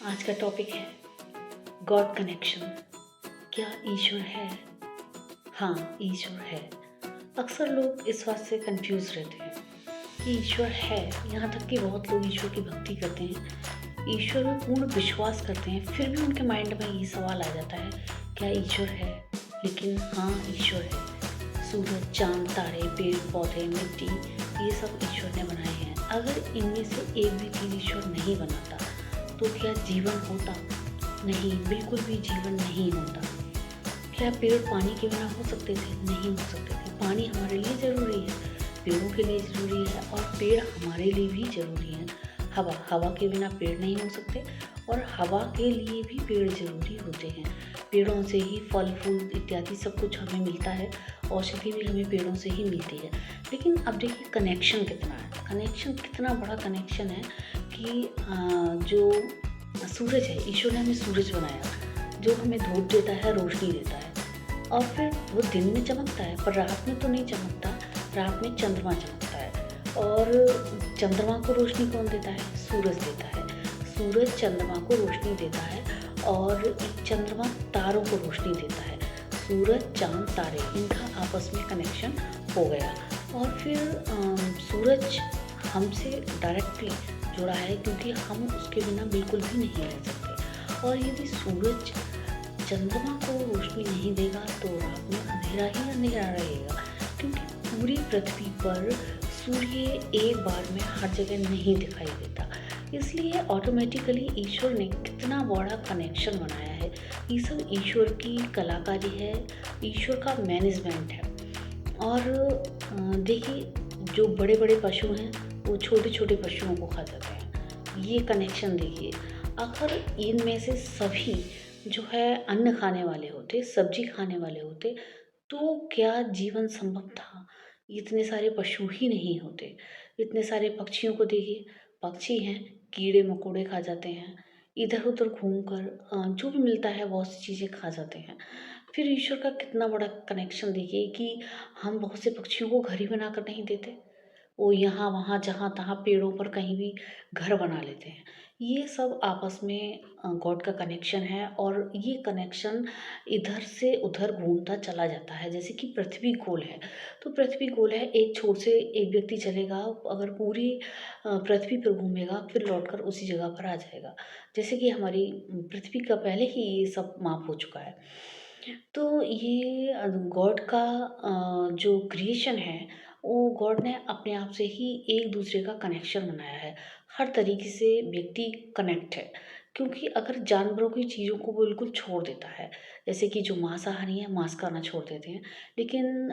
आज का टॉपिक है गॉड कनेक्शन। क्या ईश्वर है? हाँ, ईश्वर है। अक्सर लोग इस बात से कंफ्यूज रहते हैं कि ईश्वर है। यहाँ तक कि बहुत लोग ईश्वर की भक्ति करते हैं, ईश्वर में पूर्ण विश्वास करते हैं, फिर भी उनके माइंड में ये सवाल आ जाता है, क्या ईश्वर है? लेकिन हाँ, ईश्वर है। सूरज, चांद, तारे, पेड़ पौधे, मिट्टी, ये सब ईश्वर ने बनाए हैं। अगर इनमें से एक भी चीज़ ईश्वर नहीं बनाता तो क्या जीवन होता? नहीं, बिल्कुल भी जीवन नहीं होता। क्या पेड़ पानी के बिना हो सकते थे? नहीं हो सकते थे। पानी हमारे लिए ज़रूरी है, पेड़ों के लिए ज़रूरी है, और पेड़ हमारे लिए भी ज़रूरी है। हवा के बिना पेड़ नहीं हो सकते, और हवा के लिए भी पेड़ ज़रूरी होते हैं। पेड़ों से ही फल फूल इत्यादि सब कुछ हमें मिलता है, औषधि भी हमें पेड़ों से ही मिलती है। लेकिन अब देखिए कनेक्शन कितना है, कनेक्शन कितना बड़ा कनेक्शन है कि जो सूरज है, ईश्वर ने हमें सूरज बनाया जो हमें धूप देता है, रोशनी देता है, और फिर वो दिन में चमकता है पर रात में तो नहीं चमकता। रात में चंद्रमा चमकता है, और चंद्रमा को रोशनी कौन देता है? सूरज देता है। सूरज चंद्रमा को रोशनी देता है, और चंद्रमा तारों को रोशनी देता है। सूरज, चांद, तारे, इनका आपस में कनेक्शन हो गया, और फिर सूरज हमसे डायरेक्टली जुड़ा है, क्योंकि हम उसके बिना बिल्कुल भी नहीं रह सकते। और यदि सूरज चंद्रमा को रोशनी नहीं देगा तो रात में अंधेरा ही अंधेरा रहेगा, क्योंकि पूरी पृथ्वी पर सूर्य एक बार में हर जगह नहीं दिखाई देता। इसलिए ऑटोमेटिकली ईश्वर ने कितना बड़ा कनेक्शन बनाया है। ये सब ईश्वर की कलाकारी है, ईश्वर का मैनेजमेंट है। और देखिए, जो बड़े बड़े पशु हैं वो छोटे छोटे पशुओं को खा जाते हैं। ये कनेक्शन देखिए, अगर इनमें से सभी जो है अन्न खाने वाले होते, सब्जी खाने वाले होते, तो क्या जीवन संभव था? इतने सारे पशु ही नहीं होते। इतने सारे पक्षियों को देखिए, पक्षी हैं, कीड़े मकोड़े खा जाते हैं, इधर उधर घूमकर जो भी मिलता है बहुत सी चीज़ें खा जाते हैं। फिर ईश्वर का कितना बड़ा कनेक्शन देखिए कि हम बहुत से पक्षियों को घर ही बनाकर नहीं देते, वो यहाँ वहाँ जहाँ तहाँ पेड़ों पर कहीं भी घर बना लेते हैं। ये सब आपस में गॉड का कनेक्शन है, और ये कनेक्शन इधर से उधर घूमता चला जाता है। जैसे कि पृथ्वी गोल है, तो पृथ्वी गोल है, एक छोर से एक व्यक्ति चलेगा, अगर पूरी पृथ्वी पर घूमेगा फिर लौटकर उसी जगह पर आ जाएगा। जैसे कि हमारी पृथ्वी का पहले ही ये सब माप हो चुका है। तो ये गॉड का जो क्रिएशन है, वो गॉड ने अपने आप से ही एक दूसरे का कनेक्शन बनाया है। हर तरीके से व्यक्ति कनेक्ट है, क्योंकि अगर जानवरों की चीज़ों को बिल्कुल छोड़ देता है, जैसे कि जो मांसाहारी हैं मांस खाना छोड़ देते हैं, लेकिन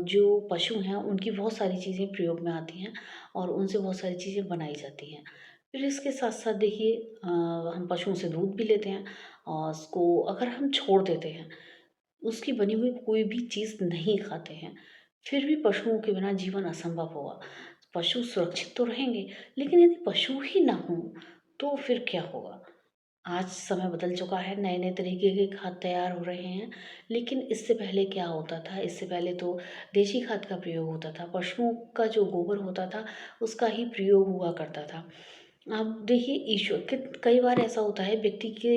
जो पशु हैं उनकी बहुत सारी चीज़ें प्रयोग में आती हैं, और उनसे बहुत सारी चीज़ें बनाई जाती हैं। फिर इसके साथ साथ देखिए, हम पशुओं से दूध भी लेते हैं, और उसको अगर हम छोड़ देते हैं, उसकी बनी हुई कोई भी चीज़ नहीं खाते हैं, फिर भी पशुओं के बिना जीवन असंभव होगा। पशु सुरक्षित तो रहेंगे, लेकिन यदि पशु ही ना हों, तो फिर क्या होगा? आज समय बदल चुका है, नए-नए तरीके के खाद तैयार हो रहे हैं, लेकिन इससे पहले क्या होता था? इससे पहले तो देशी खाद का प्रयोग होता था, पशुओं का जो गोबर होता था, उसका ही प्रयोग हुआ करता था। अब देखिए, ईश्वर कित कई बार ऐसा होता है व्यक्ति के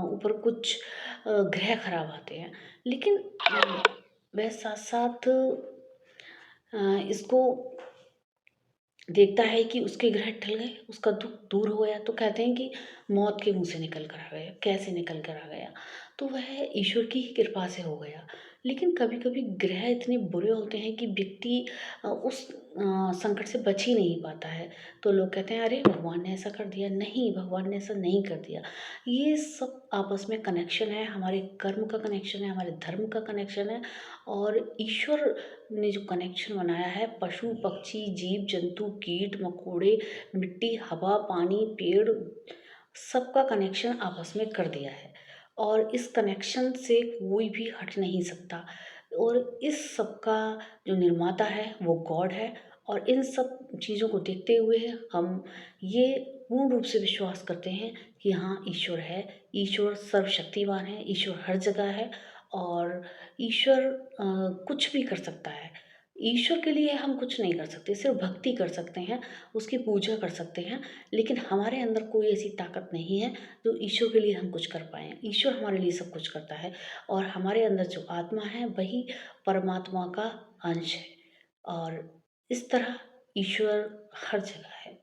ऊपर कुछ ग्रह खराब आते हैं, लेकिन वह साथ-साथ इसको देखता है कि उसके ग्रह टल गए, उसका दुःख दूर हो गया, तो कहते हैं कि मौत के मुँह से निकल कर आ गया। कैसे निकल कर आ गया? तो वह ईश्वर की ही कृपा से हो गया। लेकिन कभी-कभी ग्रह इतने बुरे होते हैं कि व्यक्ति उस संकट से बच ही नहीं पाता है। तो लोग कहते हैं, अरे! भगवान ने ऐसा कर दिया। नहीं, भगवान ने ऐसा नहीं कर दिया। ये सब आपस में कनेक्शन है, हमारे कर्म का कनेक्शन है, हमारे धर्म का कनेक्शन है, और ईश्वर ने जो कनेक्शन बनाया है पशु, पक्षी, जीव, जंतु, कीट, मकोड़े, मिट्टी, हवा, पानी, पेड़, सबका कनेक्शन आपस में कर दिया है, और इस कनेक्शन से कोई भी हट नहीं सकता। और इस सब का जो निर्माता है वो गॉड है, और इन सब चीज़ों को देखते हुए हम ये पूर्ण रूप से विश्वास करते हैं कि हाँ, ईश्वर है, ईश्वर सर्वशक्तिमान है, ईश्वर हर जगह है, और ईश्वर कुछ भी कर सकता है। ईश्वर के लिए हम कुछ नहीं कर सकते, सिर्फ़ भक्ति कर सकते हैं, उसकी पूजा कर सकते हैं, लेकिन हमारे अंदर कोई ऐसी ताकत नहीं है, जो ईश्वर के लिए हम कुछ कर पाएँ। ईश्वर हमारे लिए सब कुछ करता है और हमारे अंदर जो आत्मा है, वही परमात्मा का अंश है और इस तरह ईश्वर हर जगह है।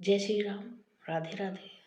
जय श्री राम, राधे राधे।